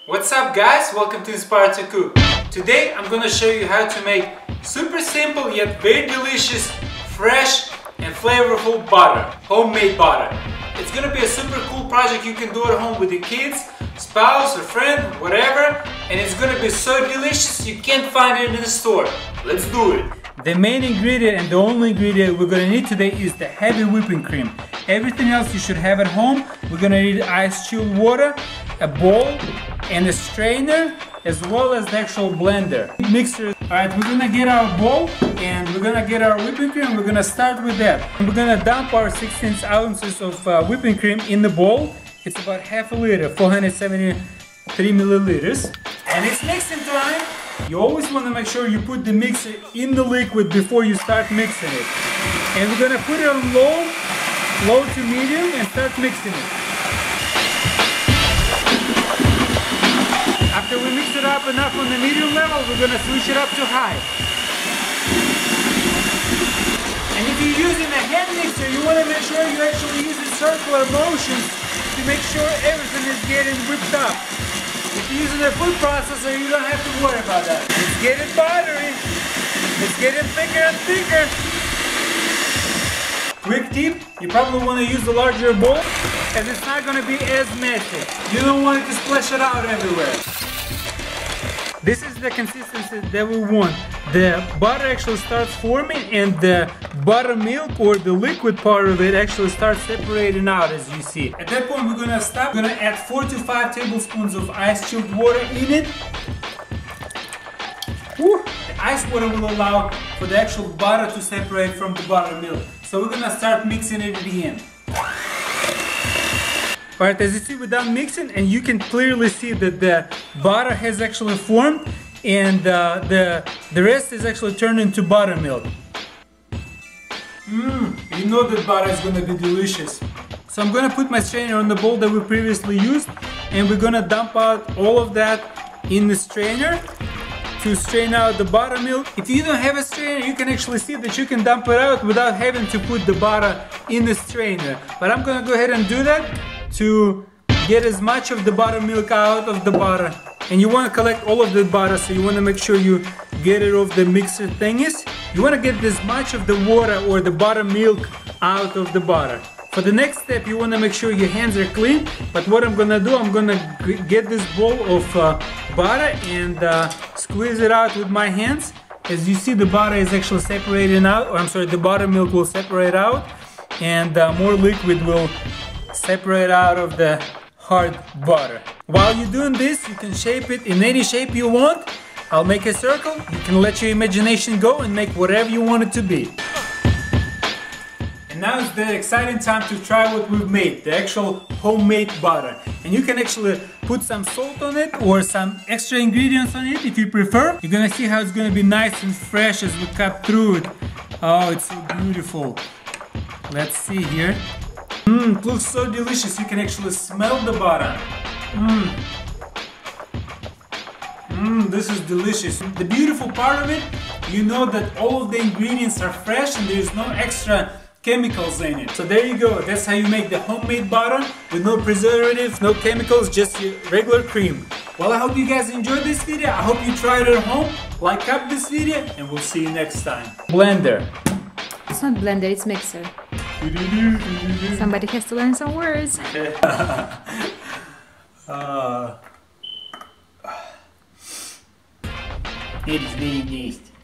What's up guys, welcome to Inspire to Cook. Today I'm gonna show you how to make super simple yet very delicious, fresh and flavorful butter, homemade butter. It's gonna be a super cool project you can do at home with your kids, spouse or friend, whatever, and it's gonna be so delicious you can't find it in the store. Let's do it. The main ingredient and the only ingredient we're gonna need today is the heavy whipping cream. Everything else you should have at home. We're gonna need ice chilled water, a bowl, and a strainer, as well as the actual blender. Mixer. Alright, we're gonna get our bowl and we're gonna get our whipping cream. We're gonna start with that. We're gonna dump our 16 ounces of whipping cream in the bowl. It's about half a liter, 473 milliliters. And it's mixing time. You always want to make sure you put the mixer in the liquid before you start mixing it. And we're gonna put it on low to medium and start mixing it. After we mix it up enough on the medium level, we're gonna switch it up to high. And if you're using a hand mixer, you want to make sure you actually use circular motions to make sure everything is getting whipped up. If you're using a food processor, you don't have to worry about that. It's getting buttery. It's getting thicker and thicker. Quick tip, you probably want to use a larger bowl, as it's not going to be as messy. You don't want it to splash it out everywhere. This is the consistency that we want. The butter actually starts forming and the buttermilk or the liquid part of it actually starts separating out, as you see. At that point we're gonna stop. We're gonna add 4 to 5 tablespoons of ice chilled water in it. Woo. The ice water will allow for the actual butter to separate from the buttermilk. So we're gonna start mixing it again. Alright, as you see, we're done mixing and you can clearly see that the butter has actually formed and the rest is actually turned into buttermilk. You know that butter is gonna be delicious. So I'm gonna put my strainer on the bowl that we previously used and we're gonna dump out all of that in the strainer to strain out the buttermilk. If you don't have a strainer, you can actually see that you can dump it out without having to put the butter in the strainer. But I'm gonna go ahead and do that to get as much of the buttermilk out of the butter. And you want to collect all of the butter, so you want to make sure you get it off the mixer thingies. You want to get as much of the water or the buttermilk out of the butter. For the next step, you want to make sure your hands are clean. But what I'm gonna do, I'm gonna get this bowl of butter and squeeze it out with my hands. As you see, the butter is actually separating out, or I'm sorry, the buttermilk will separate out and more liquid will separate out of the hard butter. While you're doing this, you can shape it in any shape you want. I'll make a circle. You can let your imagination go and make whatever you want it to be. And now is the exciting time to try what we've made, the actual homemade butter. And you can actually put some salt on it or some extra ingredients on it if you prefer. You're gonna see how it's gonna be nice and fresh as we cut through it. Oh, it's so beautiful. Let's see here. It looks so delicious, you can actually smell the butter. This is delicious. The beautiful part of it, you know that all of the ingredients are fresh and there's no extra chemicals in it. So there you go, that's how you make the homemade butter with no preservatives, no chemicals, just your regular cream. Well, I hope you guys enjoyed this video. I hope you try it at home. Like up this video and we'll see you next time. Blender. It's not blender, it's mixer. Somebody has to learn some words. It is very tasty.